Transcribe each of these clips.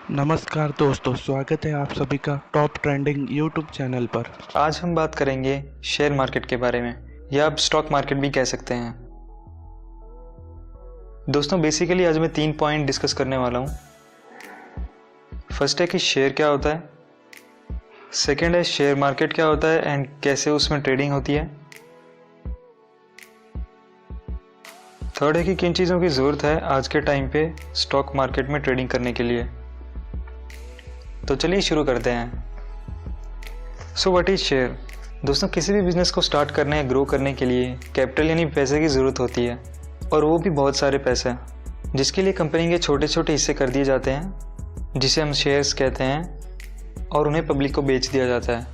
नमस्कार दोस्तों, स्वागत है आप सभी का टॉप ट्रेंडिंग यूट्यूब चैनल पर। आज हम बात करेंगे शेयर मार्केट के बारे में, या आप स्टॉक मार्केट भी कह सकते हैं। दोस्तों बेसिकली आज मैं 3 पॉइंट डिस्कस करने वाला हूँ। फर्स्ट है कि शेयर क्या होता है, सेकंड है शेयर मार्केट क्या होता है एंड कैसे उसमें ट्रेडिंग होती है, थर्ड है कि किन चीज़ों की ज़रूरत है आज के टाइम पे स्टॉक मार्केट में ट्रेडिंग करने के लिए। तो चलिए शुरू करते हैं। So what is share. दोस्तों किसी भी बिजनेस को स्टार्ट करने या ग्रो करने के लिए कैपिटल यानी पैसे की ज़रूरत होती है, और वो भी बहुत सारे पैसे, जिसके लिए कंपनी के छोटे छोटे हिस्से कर दिए जाते हैं जिसे हम शेयर्स कहते हैं, और उन्हें पब्लिक को बेच दिया जाता है।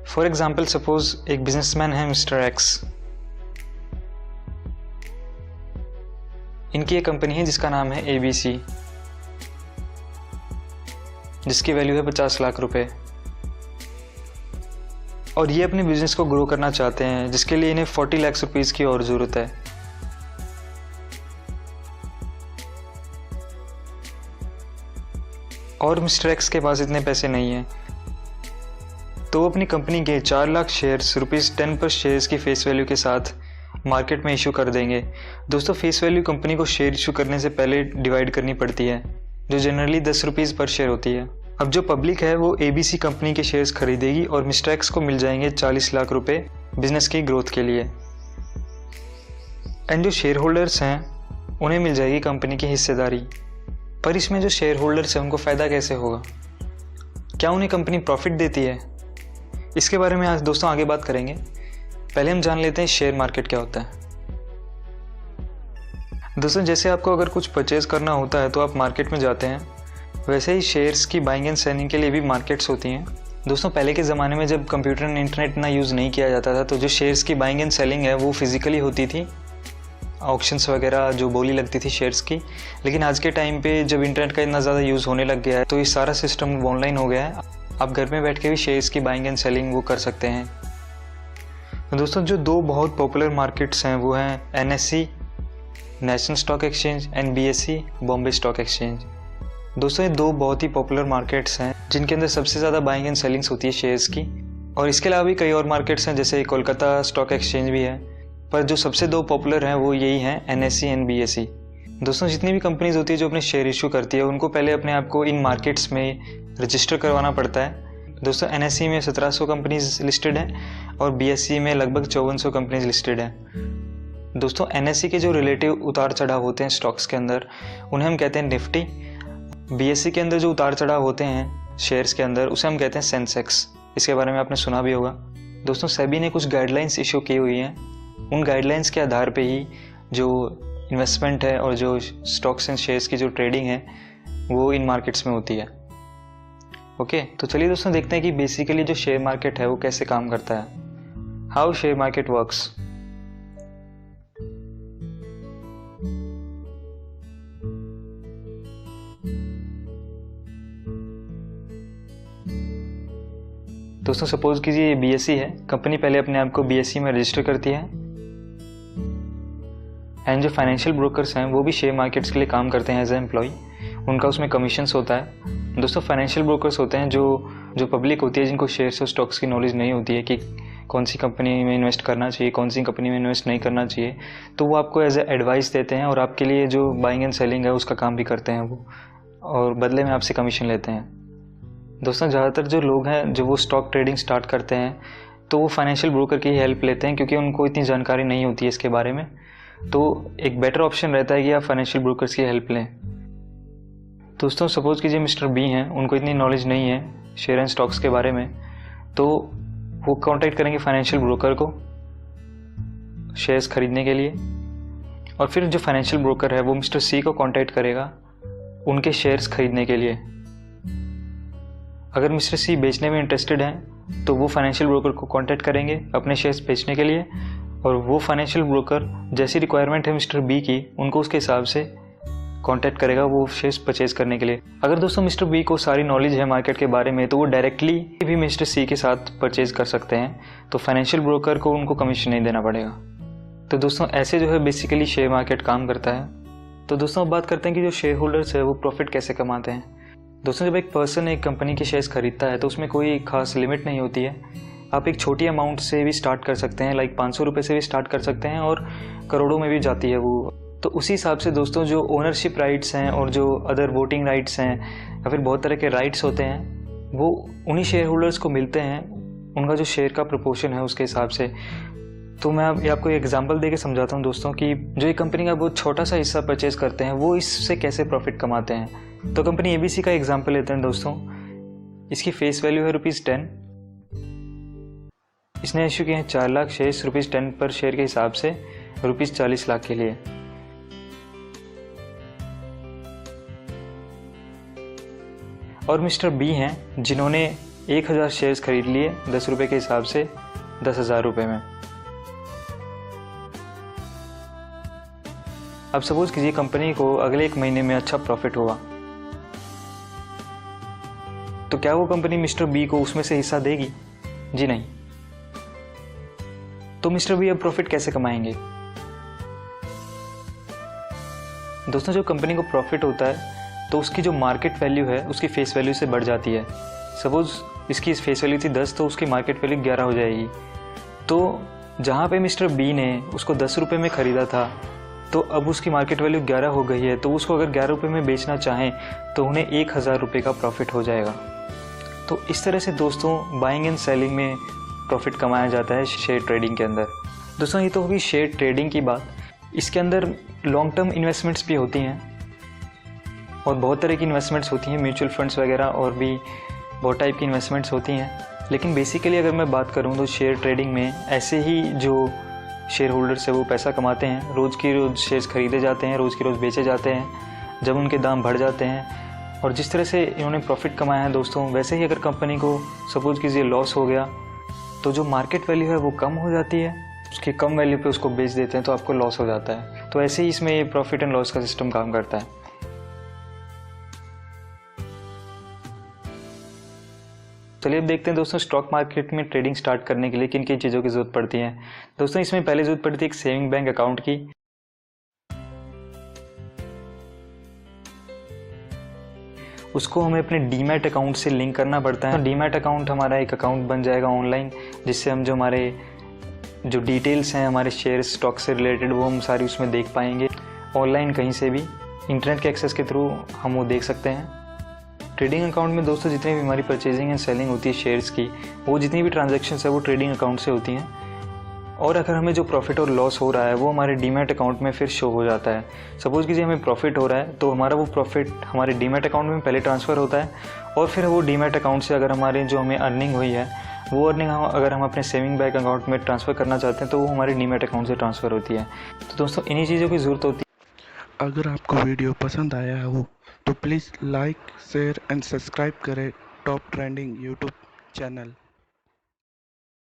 फॉर एग्जाम्पल सपोज एक बिजनेसमैन है मिस्टर एक्स। इनकी एक कंपनी है जिसका नाम है ABC, जिसकी वैल्यू है 50 लाख रुपए, और ये अपने बिजनेस को ग्रो करना चाहते हैं जिसके लिए इन्हें 40 लाख रुपीज़ की और ज़रूरत है। और मिस्टर एक्स के पास इतने पैसे नहीं हैं, तो वो अपनी कंपनी के 4 लाख शेयर्स ₹10 पर शेयर्स की फेस वैल्यू के साथ मार्केट में इशू कर देंगे। दोस्तों फेस वैल्यू कंपनी को शेयर इशू करने से पहले डिवाइड करनी पड़ती है, जो जनरली ₹10 पर शेयर होती है। अब जो पब्लिक है वो ABC कंपनी के शेयर्स खरीदेगी और मिस्टर एक्स को मिल जाएंगे 40 लाख रुपए बिजनेस की ग्रोथ के लिए। एंड जो शेयर होल्डर्स हैं उन्हें मिल जाएगी कंपनी की हिस्सेदारी। पर इसमें जो शेयर होल्डर्स हैं उनको फ़ायदा कैसे होगा, क्या उन्हें कंपनी प्रॉफिट देती है, इसके बारे में आज दोस्तों आगे बात करेंगे। पहले हम जान लेते हैं शेयर मार्केट क्या होता है। दोस्तों जैसे आपको अगर कुछ परचेज करना होता है तो आप मार्केट में जाते हैं, वैसे ही शेयर्स की बाइंग एंड सेलिंग के लिए भी मार्केट्स होती हैं। दोस्तों पहले के ज़माने में जब कंप्यूटर एंड इंटरनेट इतना यूज़ नहीं किया जाता था, तो जो शेयर्स की बाइंग एंड सेलिंग है वो फिजिकली होती थी, ऑक्शंस वगैरह जो बोली लगती थी शेयर्स की। लेकिन आज के टाइम पे जब इंटरनेट का इतना ज़्यादा यूज़ होने लग गया है तो ये सारा सिस्टम ऑनलाइन हो गया है। आप घर में बैठ के भी शेयर्स की बाइंग एंड सेलिंग वो कर सकते हैं। तो दोस्तों जो दो बहुत पॉपुलर मार्केट्स हैं वो हैं NSE national stock exchange and BSE Bombay stock exchange. दोस्तों ये दो बहुत ही पॉपुलर मार्केट्स हैं जिनके अंदर सबसे ज़्यादा बाइंग एंड सेलिंग्स होती है शेयर्स की। और इसके अलावा भी कई और मार्केट्स हैं, जैसे कोलकाता स्टॉक एक्सचेंज भी है, पर जो सबसे दो पॉपुलर हैं वो यही हैं NSE एंड BSE। दोस्तों जितनी भी कंपनीज होती है जो अपने शेयर इशू करती है, उनको पहले अपने आप को इन मार्केट्स में रजिस्टर करवाना पड़ता है। दोस्तों NSE में 1700 कंपनीज लिस्टेड हैं और BSE में लगभग 5400 कंपनीज लिस्टेड हैं। दोस्तों NSE के जो रिलेटिव उतार चढ़ाव होते हैं स्टॉक्स के अंदर, उन्हें हम कहते हैं निफ्टी। BSE के अंदर जो उतार चढ़ाव होते हैं शेयर्स के अंदर, उसे हम कहते हैं सेंसेक्स। इसके बारे में आपने सुना भी होगा। दोस्तों सेबी ने कुछ गाइडलाइंस इशू की हुई हैं, उन गाइडलाइंस के आधार पे ही जो इन्वेस्टमेंट है और जो स्टॉक्स एंड शेयर्स की जो ट्रेडिंग है वो इन मार्केट्स में होती है। ओके, तो चलिए दोस्तों देखते हैं कि बेसिकली जो शेयर मार्केट है वो कैसे काम करता है, हाउ शेयर मार्केट वर्क्स। दोस्तों सपोज कीजिए ये BSE है, कंपनी पहले अपने आप को BSE में रजिस्टर करती है, एंड जो फाइनेंशियल ब्रोकर्स हैं वो भी शेयर मार्केट्स के लिए काम करते हैं एज ए एम्प्लॉय, उनका उसमें कमीशंस होता है। दोस्तों फाइनेंशियल ब्रोकर्स होते हैं जो पब्लिक होती है, जिनको शेयर्स और स्टॉक्स की नॉलेज नहीं होती है कि कौन सी कंपनी में इन्वेस्ट करना चाहिए, कौन सी कंपनी में इन्वेस्ट नहीं करना चाहिए, तो वो आपको एज ए एडवाइस देते हैं और आपके लिए जो बाइंग एंड सेलिंग है उसका काम भी करते हैं वो, और बदले में आपसे कमीशन लेते हैं। दोस्तों ज़्यादातर जो लोग हैं जो वो स्टॉक ट्रेडिंग स्टार्ट करते हैं तो वो फाइनेंशियल ब्रोकर की हेल्प लेते हैं, क्योंकि उनको इतनी जानकारी नहीं होती है इसके बारे में। तो एक बेटर ऑप्शन रहता है कि आप फाइनेंशियल ब्रोकर्स की हेल्प लें। दोस्तों सपोज कीजिए मिस्टर B हैं, उनको इतनी नॉलेज नहीं है शेयर एंड स्टॉक्स के बारे में, तो वो कांटेक्ट करेंगे फाइनेंशियल ब्रोकर को शेयर्स खरीदने के लिए, और फिर जो फाइनेंशियल ब्रोकर है वो मिस्टर C को कांटेक्ट करेगा उनके शेयर्स खरीदने के लिए। अगर मिस्टर C बेचने में इंटरेस्टेड हैं तो वो फाइनेंशियल ब्रोकर को कांटेक्ट करेंगे अपने शेयर्स बेचने के लिए, और वो फाइनेंशियल ब्रोकर जैसी रिक्वायरमेंट है मिस्टर B की, उनको उसके हिसाब से कांटेक्ट करेगा वो शेयर्स परचेज करने के लिए। अगर दोस्तों मिस्टर B को सारी नॉलेज है मार्केट के बारे में, तो वो डायरेक्टली भी मिस्टर C के साथ परचेज कर सकते हैं, तो फाइनेंशियल ब्रोकर को उनको कमीशन नहीं देना पड़ेगा। तो दोस्तों ऐसे जो है बेसिकली शेयर मार्केट काम करता है। तो दोस्तों अब बात करते हैं कि जो शेयर होल्डर्स है वो प्रॉफिट कैसे कमाते हैं। दोस्तों जब एक पर्सन एक कंपनी के शेयर्स खरीदता है तो उसमें कोई खास लिमिट नहीं होती है। आप एक छोटी अमाउंट से भी स्टार्ट कर सकते हैं, लाइक 500 रुपये से भी स्टार्ट कर सकते हैं और करोड़ों में भी जाती है वो। तो उसी हिसाब से दोस्तों जो ओनरशिप राइट्स हैं और जो अदर वोटिंग राइट्स हैं या फिर बहुत तरह के राइट्स होते हैं वो उन्हीं शेयर होल्डर्स को मिलते हैं, उनका जो शेयर का प्रोपोर्शन है उसके हिसाब से। तो मैं आपको एक एग्जांपल देके समझाता हूँ दोस्तों कि जो एक कंपनी का बहुत छोटा सा हिस्सा परचेज करते हैं वो इससे कैसे प्रॉफिट कमाते हैं। तो कंपनी ABC का एग्जांपल लेते हैं दोस्तों। इसकी फेस वैल्यू है ₹10। इसने इशू किए हैं 4 लाख शेयर्स ₹10 पर शेयर के हिसाब से ₹40 लाख के लिए। और मिस्टर B हैं जिन्होंने 1000 शेयर्स खरीद लिए 10 रुपये के हिसाब से 10,000 रुपये में। अब सपोज कीजिए कंपनी को अगले 1 महीने में अच्छा प्रॉफिट हुआ, तो क्या वो कंपनी मिस्टर B को उसमें से हिस्सा देगी? जी नहीं। तो मिस्टर B अब प्रॉफिट कैसे कमाएंगे? दोस्तों जब कंपनी को प्रॉफिट होता है तो उसकी जो मार्केट वैल्यू है उसकी फेस वैल्यू से बढ़ जाती है। सपोज इसकी फेस वैल्यू थी 10 तो उसकी मार्केट वैल्यू 11 हो जाएगी। तो जहाँ पे मिस्टर B ने उसको 10 रुपये में ख़रीदा था तो अब उसकी मार्केट वैल्यू 11 हो गई है, तो उसको अगर 11 रुपये में बेचना चाहें तो उन्हें 1000 रुपये का प्रॉफिट हो जाएगा। तो इस तरह से दोस्तों बाइंग एंड सेलिंग में प्रॉफिट कमाया जाता है शेयर ट्रेडिंग के अंदर। दोस्तों ये तो होगी शेयर ट्रेडिंग की बात। इसके अंदर लॉन्ग टर्म इन्वेस्टमेंट्स भी होती हैं और बहुत तरह की इन्वेस्टमेंट्स होती हैं, म्यूचुअल फंड्स वगैरह और भी बहुत टाइप की इन्वेस्टमेंट्स होती हैं। लेकिन बेसिकली अगर मैं बात करूं तो शेयर ट्रेडिंग में ऐसे ही जो शेयर होल्डर्स है वो पैसा कमाते हैं। रोज़ की रोज़ शेयर्स खरीदे जाते हैं, रोज़ की रोज़ बेचे जाते हैं जब उनके दाम बढ़ जाते हैं। और जिस तरह से इन्होंने प्रॉफिट कमाया है दोस्तों, वैसे ही अगर कंपनी को सपोज कीजिए लॉस हो गया तो जो मार्केट वैल्यू है वो कम हो जाती है, उसकी कम वैल्यू पे उसको बेच देते हैं तो आपको लॉस हो जाता है। तो ऐसे ही इसमें ये प्रॉफिट एंड लॉस का सिस्टम काम करता है। चलिए अब देखते हैं दोस्तों स्टॉक मार्केट में ट्रेडिंग स्टार्ट करने के लिए किन किन चीज़ों की ज़रूरत पड़ती है। दोस्तों इसमें पहले ज़रूरत पड़ती है एक सेविंग बैंक अकाउंट की। उसको हमें अपने डीमैट अकाउंट से लिंक करना पड़ता है। तो डीमैट अकाउंट हमारा एक अकाउंट बन जाएगा ऑनलाइन, जिससे हम जो हमारे जो डिटेल्स हैं हमारे शेयर स्टॉक से रिलेटेड वो हम सारी उसमें देख पाएंगे ऑनलाइन, कहीं से भी इंटरनेट के एक्सेस के थ्रू हम वो देख सकते हैं। ट्रेडिंग अकाउंट में दोस्तों जितनी भी हमारी परचेजिंग एंड सेलिंग होती है शेयर्स की, वो जितनी भी ट्रांजैक्शंस है वो ट्रेडिंग अकाउंट से होती हैं। और अगर हमें जो प्रॉफिट और लॉस हो रहा है वो हमारे डीमैट अकाउंट में फिर शो हो जाता है। सपोज कीजिए हमें प्रॉफिट हो रहा है तो हमारा वो प्रॉफिट हमारे डीमैट अकाउंट में पहले ट्रांसफ़र होता है और फिर वो डीमैट अकाउंट से अगर हमारे जो हमें अर्निंग हुई है वो अर्निंग अगर हम अपने सेविंग बैंक अकाउंट में ट्रांसफ़र करना चाहते हैं तो वो हमारे डीमैट अकाउंट से ट्रांसफ़र होती है। तो दोस्तों इन्हीं चीज़ों की ज़रूरत होती है। अगर आपको वीडियो पसंद आया हो तो please like, share and subscribe करें टॉप ट्रेंडिंग यूट्यूब चैनल।